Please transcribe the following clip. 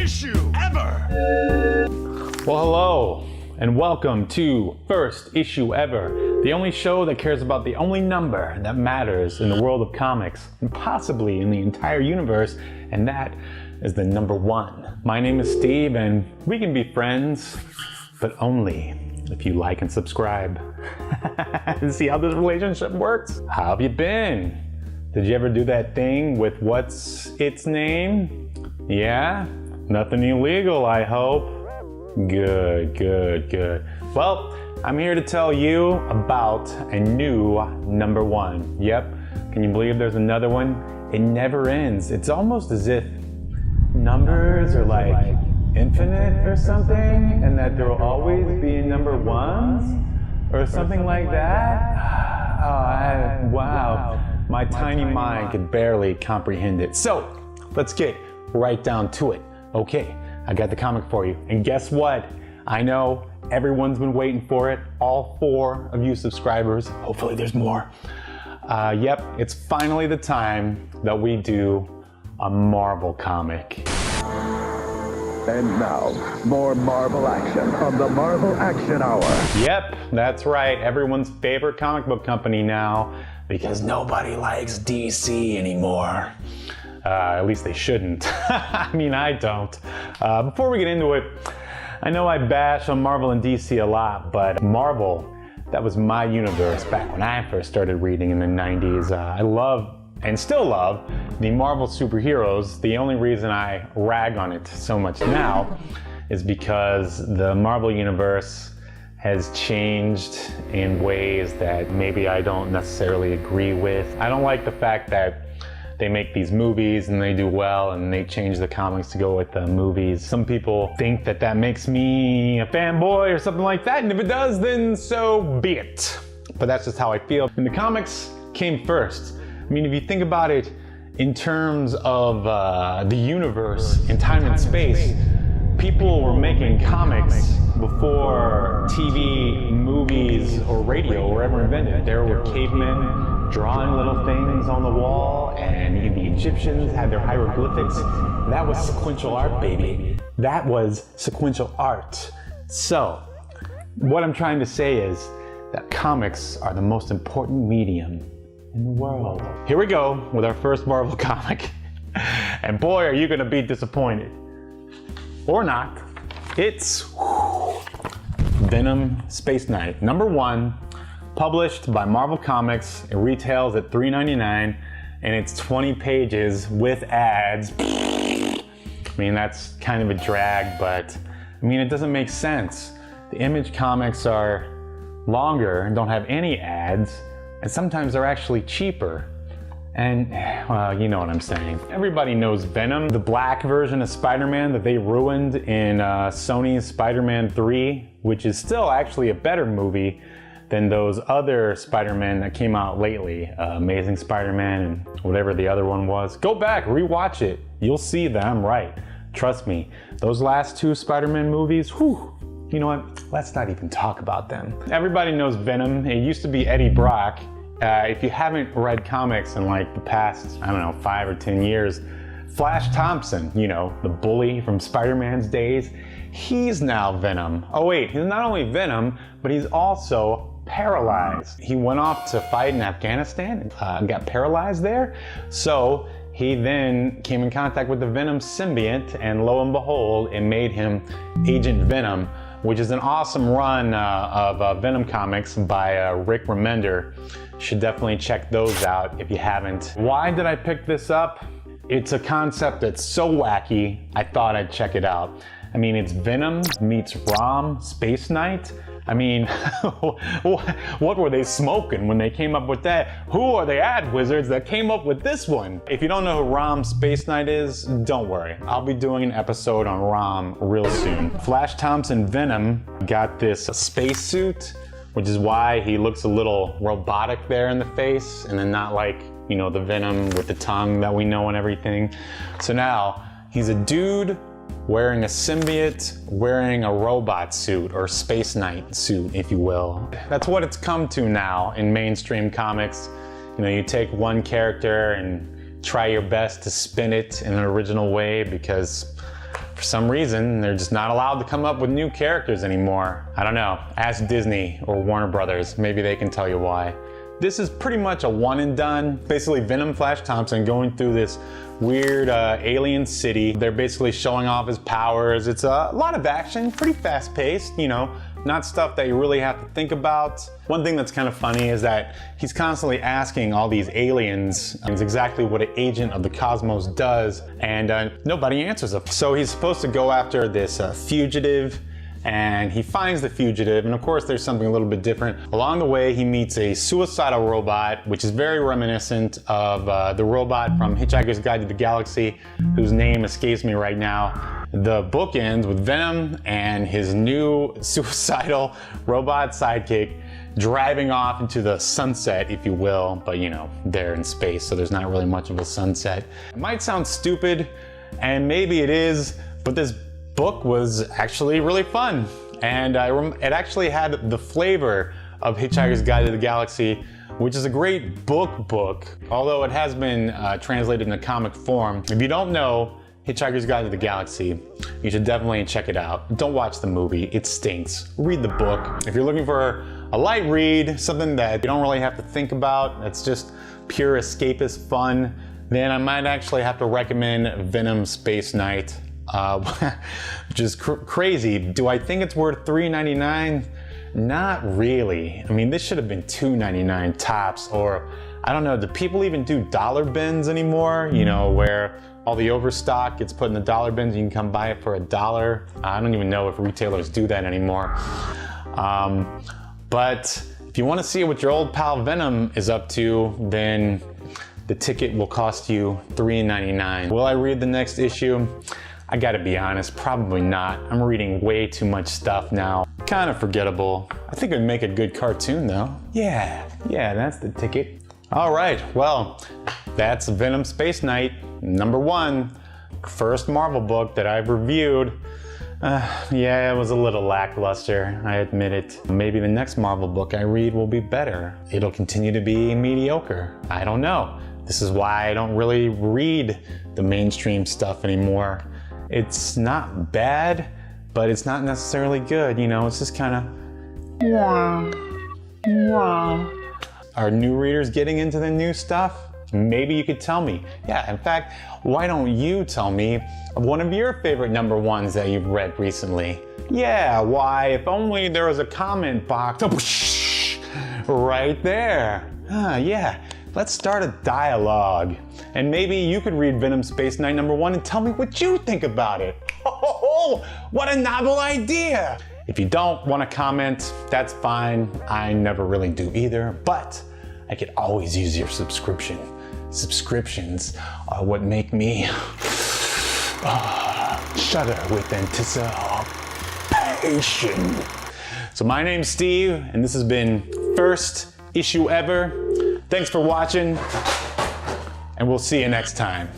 issue ever! Well, hello, and welcome to First Issue Ever, the only show that cares about the only number that matters in the world of comics, and possibly in the entire universe, and that is the number one. My name is Steve, and we can be friends, but only if you like and subscribe. See how this relationship works? How have you been? Did you ever do that thing with what's its name? Yeah? Nothing illegal, I hope. Good. Well, I'm here to tell you about a new number one. Yep, can you believe there's another one? It never ends. It's almost as if numbers are like infinite or something, and that there will always be number ones or something like that. Wow, my tiny mind could barely comprehend it. So let's get right down to it. Okay, I got the comic for you, and guess what? I know everyone's been waiting for it. All 4 of you subscribers. Hopefully there's more. Yep, it's finally the time that we do a Marvel comic. And now, more Marvel action on the Marvel Action Hour. Yep, that's right. Everyone's favorite comic book company now, because nobody likes DC anymore. At least they shouldn't. I mean, I don't. Before we get into it, I know I bash on Marvel and DC a lot, but Marvel, that was my universe back when I first started reading in the 90s. I love and still love the Marvel superheroes. The only reason I rag on it so much now is because the Marvel universe has changed in ways that maybe I don't necessarily agree with. I don't like the fact that they make these movies and they do well and they change the comics to go with the movies. Some people think that that makes me a fanboy or something like that, and if it does, then so be it. But that's just how I feel. And the comics came first. I mean, if you think about it in terms of the universe in time and space, people were making comics before TV, movies, or radio were ever invented. There were cavemen drawing little things on the wall, and the Egyptians had their hieroglyphics. That was sequential art, baby. That was sequential art. So, what I'm trying to say is that comics are the most important medium in the world. Here we go with our first Marvel comic. And boy, are you gonna be disappointed. Or not. It's Venom Space Knight, number 1, published by Marvel Comics. It retails at $3.99, and it's 20 pages with ads. I mean, that's kind of a drag, but I mean, it doesn't make sense. The Image comics are longer and don't have any ads, and sometimes they're actually cheaper. And, well, you know what I'm saying. Everybody knows Venom, the black version of Spider-Man that they ruined in Sony's Spider-Man 3, which is still actually a better movie than those other Spider-Man that came out lately. Amazing Spider-Man and whatever the other one was. Go back, rewatch it. You'll see that I'm right. Trust me. Those last 2 Spider-Man movies, whew. You know what? Let's not even talk about them. Everybody knows Venom. It used to be Eddie Brock. If you haven't read comics in like the past, I don't know, 5 or 10 years, Flash Thompson, you know, the bully from Spider-Man's days, he's now Venom. Oh wait, he's not only Venom, but he's also paralyzed. He went off to fight in Afghanistan and got paralyzed there. So he then came in contact with the Venom symbiote, and lo and behold, it made him Agent Venom, which is an awesome run of Venom comics by Rick Remender. Should definitely check those out if you haven't. Why did I pick this up? It's a concept that's so wacky, I thought I'd check it out. I mean, it's Venom meets Venom Space Knight. I mean, what were they smoking when they came up with that? Who are the ad wizards that came up with this one? If you don't know who Venom Space Knight is, don't worry. I'll be doing an episode on Venom real soon. Flash Thompson Venom got this spacesuit, which is why he looks a little robotic there in the face, and then not like, you know, the Venom with the tongue that we know and everything. So now, he's a dude wearing a symbiote, wearing a robot suit, or Space Knight suit, if you will. That's what it's come to now in mainstream comics. You know, you take one character and try your best to spin it in an original way, because For some reason, they're just not allowed to come up with new characters anymore. I don't know, ask Disney or Warner Brothers, maybe they can tell you why. This is pretty much a one and done. Basically Venom Flash Thompson going through this weird alien city. They're basically showing off his powers. It's a lot of action, pretty fast paced, you know, not stuff that you really have to think about. One thing that's kind of funny is that he's constantly asking all these aliens exactly what an agent of the cosmos does, and nobody answers him. So he's supposed to go after this fugitive, and he finds the fugitive, and of course there's something a little bit different. Along the way he meets a suicidal robot, which is very reminiscent of the robot from Hitchhiker's Guide to the Galaxy, whose name escapes me right now. The book ends with Venom and his new suicidal robot sidekick driving off into the sunset, if you will, but you know, they're in space, so there's not really much of a sunset. It might sound stupid, and maybe it is, but this book was actually really fun, and it actually had the flavor of Hitchhiker's Guide to the Galaxy, which is a great book, although it has been translated in comic form. If you don't know Hitchhiker's Guide to the Galaxy, you should definitely check it out. Don't watch the movie, it stinks. Read the book. If you're looking for a light read, something that you don't really have to think about, that's just pure escapist fun, then I might actually have to recommend Venom Space Knight. Which is crazy. Do I think it's worth $3.99? Not really. I mean, this should have been $2.99 tops, or I don't know, do people even do dollar bins anymore? You know, where all the overstock gets put in the dollar bins and you can come buy it for $1. I don't even know if retailers do that anymore. But if you want to see what your old pal Venom is up to, then the ticket will cost you $3.99. Will I read the next issue? I gotta be honest, probably not. I'm reading way too much stuff now. Kind of forgettable. I think it would make a good cartoon though. Yeah, that's the ticket. All right, well, that's Venom Space Knight, #1. First Marvel book that I've reviewed. Yeah, it was a little lackluster, I admit it. Maybe the next Marvel book I read will be better. It'll continue to be mediocre. I don't know. This is why I don't really read the mainstream stuff anymore. It's not bad, but it's not necessarily good, you know, it's just kind of Are new readers getting into the new stuff? Maybe you could tell me. Yeah, in fact, why don't you tell me one of your favorite #1s that you've read recently? Yeah, why, if only there was a comment box right there. Yeah, let's start a dialogue. And maybe you could read Venom Space Knight #1 and tell me what you think about it. Oh, what a novel idea! If you don't want to comment, that's fine. I never really do either, but I could always use your subscription. Subscriptions are what make me shudder with anticipation. So my name's Steve, and this has been First Issue Ever. Thanks for watching, and we'll see you next time.